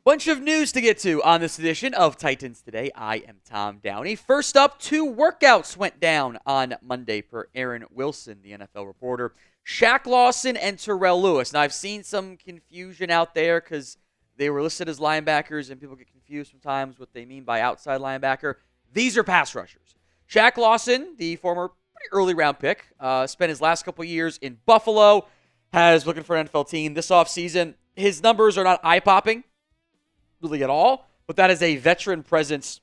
Bunch of news to get to on this edition of Titans Today. I am Tom Downey. First up, 2 workouts went down on Monday per Aaron Wilson, the NFL reporter. Shaq Lawson and Terrell Lewis. Now, I've seen some confusion out there because they were listed as linebackers, and people get confused sometimes what they mean by outside linebacker. These are pass rushers. Shaq Lawson, the former pretty early round pick, spent his last couple years in Buffalo, has looking for an NFL team this offseason. His numbers are not eye-popping really at all, but that is a veteran presence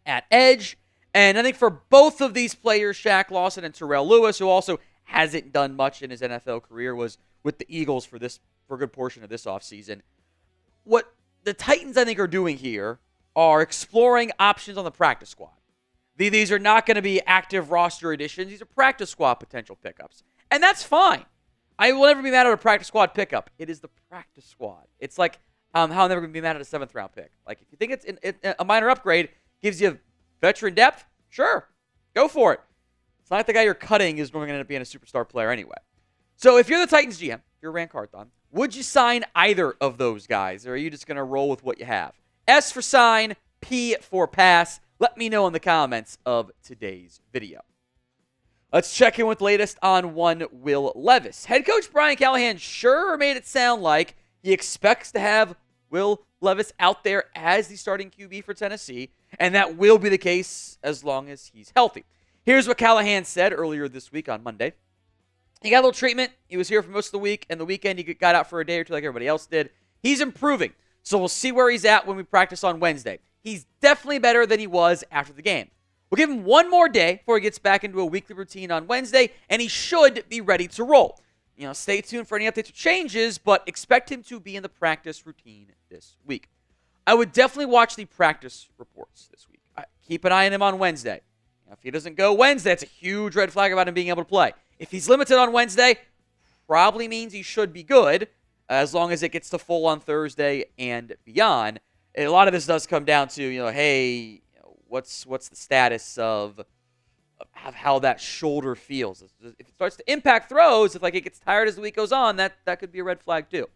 at edge. And I think for both of these players, Shaq Lawson and Terrell Lewis, who also hasn't done much in his NFL career, was with the Eagles for a good portion of this offseason. What the Titans, I think, are doing here are exploring options on the practice squad. These are not going to be active roster additions. These are practice squad potential pickups. And that's fine. I will never be mad at a practice squad pickup. It is the practice squad. It's like how I'm never going to be mad at a 7th round pick. Like, if you think it's a minor upgrade, gives you veteran depth, sure, go for it. It's not like the guy you're cutting is going to end up being a superstar player anyway. So if you're the Titans GM, if you're Rand Carthon, would you sign either of those guys, or are you just going to roll with what you have? S for sign, P for pass. Let me know in the comments of today's video. Let's check in with the latest on one Will Levis. Head coach Brian Callahan sure made it sound like he expects to have Will Levis out there as the starting QB for Tennessee, and that will be the case as long as he's healthy. Here's what Callahan said earlier this week on Monday. He got a little treatment. He was here for most of the week, and the weekend he got out for a day or two like everybody else did. He's improving, so we'll see where he's at when we practice on Wednesday. He's definitely better than he was after the game. We'll give him one more day before he gets back into a weekly routine on Wednesday, and he should be ready to roll. Stay tuned for any updates or changes, but expect him to be in the practice routine this week. I would definitely watch the practice reports this week. Keep an eye on him on Wednesday. If he doesn't go Wednesday, that's a huge red flag about him being able to play. If he's limited on Wednesday, probably means he should be good as long as it gets to full on Thursday and beyond. And a lot of this does come down to, what's the status of how that shoulder feels. If it starts to impact throws, if it gets tired as the week goes on, that could be a red flag too.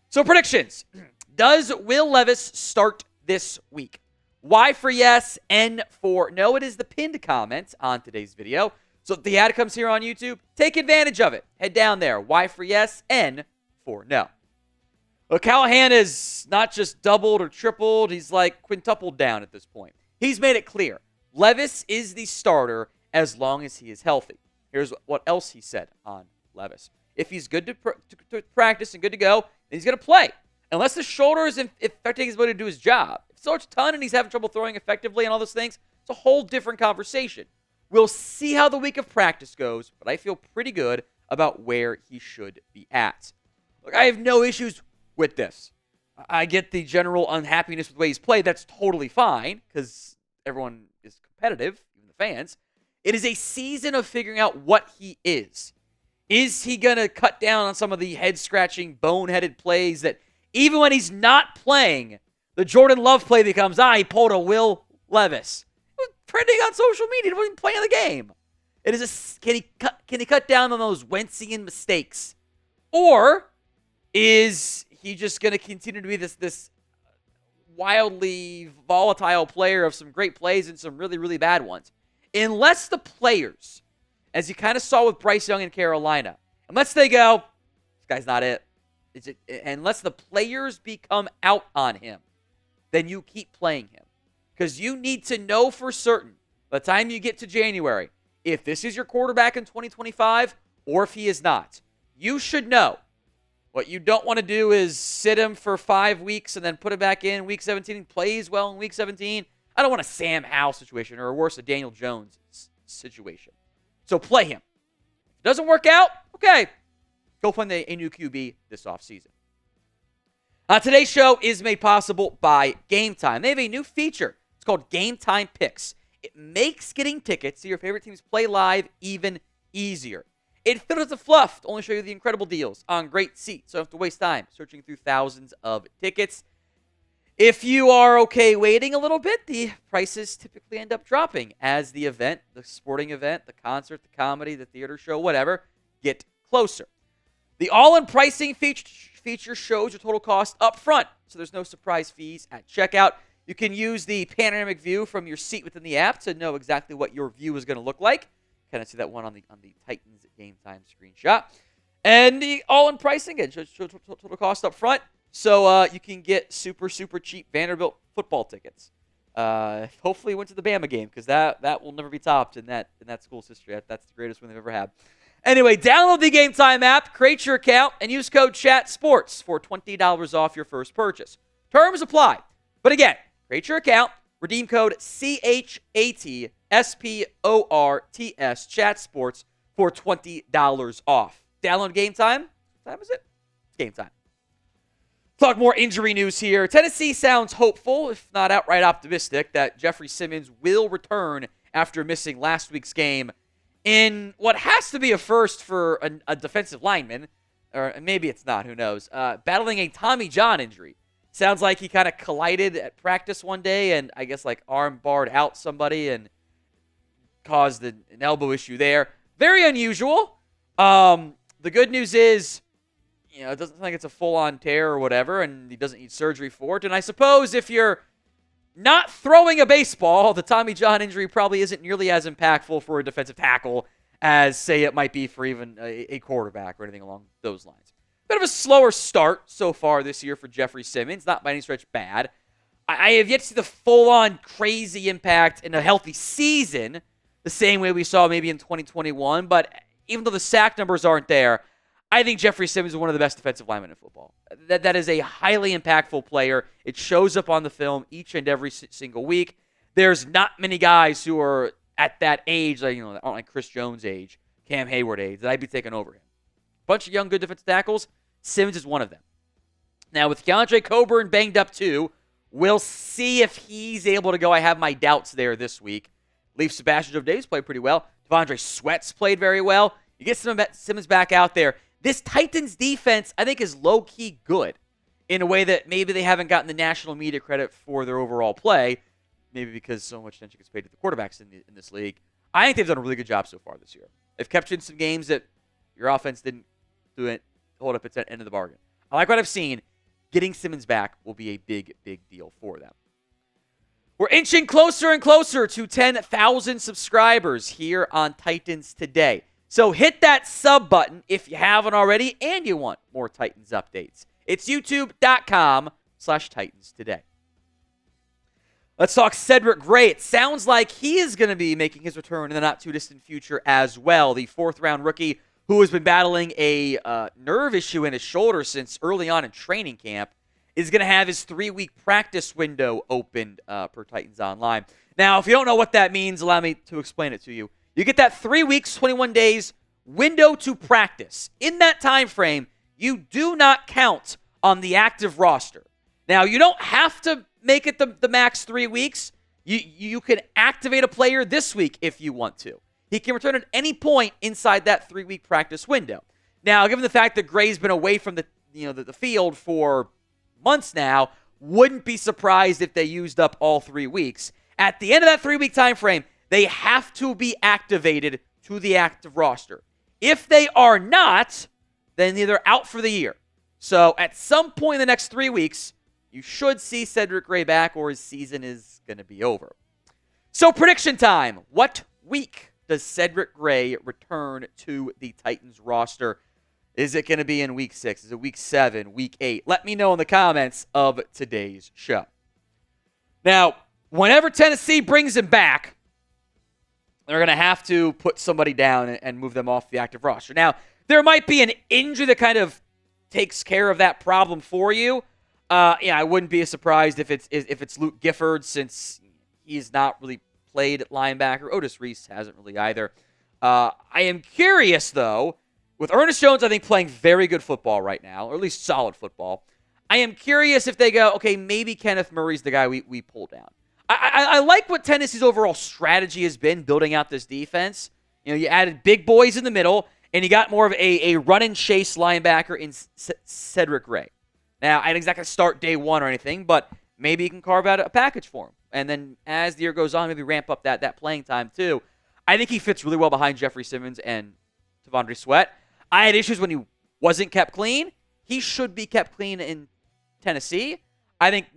So predictions. Does Will Levis start this week? Y for yes, N for no. It is the pinned comment on today's video. So if the ad comes here on YouTube, take advantage of it. Head down there. Y for yes, N for no. Well, Callahan is not just doubled or tripled. He's like quintupled down at this point. He's made it clear. Levis is the starter as long as he is healthy. Here's what else he said on Levis. If he's good to practice and good to go, then he's going to play. Unless the shoulder is affecting his ability to do his job. If it's a ton and he's having trouble throwing effectively and all those things, it's a whole different conversation. We'll see how the week of practice goes, but I feel pretty good about where he should be at. Look, I have no issues with this. I get the general unhappiness with the way he's played. That's totally fine because everyone is competitive, even the fans. It is a season of figuring out what he is. Is he going to cut down on some of the head-scratching, boneheaded plays that even when he's not playing, the Jordan Love play becomes, he pulled a Will Levis. It was trending on social media. He wasn't even playing the game. It is can he cut down on those Wentzian mistakes? Or is he just going to continue to be this wildly volatile player of some great plays and some really, really bad ones? Unless the players, as you kind of saw with Bryce Young in Carolina, unless they go, this guy's not it. Unless the players become out on him, then you keep playing him. Because you need to know for certain, by the time you get to January, if this is your quarterback in 2025 or if he is not. You should know. What you don't want to do is sit him for 5 weeks and then put him back in week 17 and plays well in week 17. I don't want a Sam Howell situation or worse, a Daniel Jones situation. So play him. If it doesn't work out, okay, go find a new QB this offseason. Today's show is made possible by Game Time. They have a new feature. It's called Game Time Picks. It makes getting tickets to your favorite teams play live even easier. It filters the fluff to only show you the incredible deals on great seats, so you don't have to waste time searching through thousands of tickets. If you are okay waiting a little bit, the prices typically end up dropping as the event, the sporting event, the concert, the comedy, the theater show, whatever, get closer. The all-in pricing feature shows your total cost up front, so there's no surprise fees at checkout. You can use the panoramic view from your seat within the app to know exactly what your view is going to look like. Kind of see that one on the Titans Game Time screenshot. And the all-in pricing, again, shows total cost up front, so you can get super, super cheap Vanderbilt football tickets. Hopefully went to the Bama game, because that will never be topped in that school's history. That's the greatest win they've ever had. Anyway, download the Game Time app, create your account, and use code CHATSPORTS for $20 off your first purchase. Terms apply. But again, create your account, redeem code CHATSPORTS, CHATSPORTS, for $20 off. Download Game Time. What time is it? It's game time. Talk more injury news here. Tennessee sounds hopeful, if not outright optimistic, that Jeffery Simmons will return after missing last week's game in what has to be a first for a defensive lineman, or maybe it's not, who knows, battling a Tommy John injury. Sounds like he kind of collided at practice one day and I guess like arm barred out somebody and caused an elbow issue there. Very unusual. The good news is, it doesn't sound like it's a full-on tear or whatever, and he doesn't need surgery for it. And I suppose if you're not throwing a baseball, the Tommy John injury probably isn't nearly as impactful for a defensive tackle as, say, it might be for even a quarterback or anything along those lines. Bit of a slower start so far this year for Jeffery Simmons, not by any stretch bad. I have yet to see the full-on crazy impact in a healthy season, the same way we saw maybe in 2021, but even though the sack numbers aren't there, I think Jeffery Simmons is one of the best defensive linemen in football. That is a highly impactful player. It shows up on the film each and every single week. There's not many guys who are at that age, that aren't like Chris Jones' age, Cam Hayward age, that I'd be taking over him. Bunch of young, good defensive tackles. Simmons is one of them. Now, with Keandre Coburn banged up too, we'll see if he's able to go. I have my doubts there this week. Leaf Sebastian Joe-Davis played pretty well. Devondre Sweat's played very well. You get Simmons back out there. This Titans defense, I think, is low-key good in a way that maybe they haven't gotten the national media credit for their overall play, maybe because so much attention gets paid to the quarterbacks in this league. I think they've done a really good job so far this year. They've kept you in some games that your offense didn't hold up its end of the bargain. I like what I've seen. Getting Simmons back will be a big, big deal for them. We're inching closer and closer to 10,000 subscribers here on Titans Today. So hit that sub button if you haven't already and you want more Titans updates. It's youtube.com/Titans Today. Let's talk Cedric Gray. It sounds like he is going to be making his return in the not-too-distant future as well. The fourth-round rookie who has been battling a nerve issue in his shoulder since early on in training camp is going to have his 3-week practice window opened per Titans Online. Now, if you don't know what that means, allow me to explain it to you. You get that 3 weeks, 21 days window to practice. In that time frame, you do not count on the active roster. Now, you don't have to make it the max 3 weeks. You can activate a player this week if you want to. He can return at any point inside that 3-week practice window. Now, given the fact that Gray's been away from the field for months now, wouldn't be surprised if they used up all 3 weeks. At the end of that 3-week time frame, they have to be activated to the active roster. If they are not, then they're out for the year. So at some point in the next 3 weeks, you should see Cedric Gray back or his season is going to be over. So prediction time. What week does Cedric Gray return to the Titans roster? Is it going to be in week 6? Is it week 7, week 8? Let me know in the comments of today's show. Now, whenever Tennessee brings him back, they're going to have to put somebody down and move them off the active roster. Now, there might be an injury that kind of takes care of that problem for you. I wouldn't be surprised if it's Luke Gifford, since he's not really played at linebacker. Otis Reese hasn't really either. I am curious, though, with Ernest Jones, I think, playing very good football right now, or at least solid football. I am curious if they go, okay, maybe Kenneth Murray's the guy we pull down. I like what Tennessee's overall strategy has been building out this defense. You added big boys in the middle, and you got more of a run-and-chase linebacker in Cedric Gray. Now, I didn't exactly start day one or anything, but maybe you can carve out a package for him. And then as the year goes on, maybe ramp up that playing time too. I think he fits really well behind Jeffery Simmons and Devondre Sweat. I had issues when he wasn't kept clean. He should be kept clean in Tennessee. I think,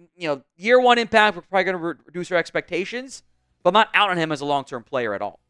year one impact, we're probably going to reduce our expectations, but I'm not out on him as a long-term player at all.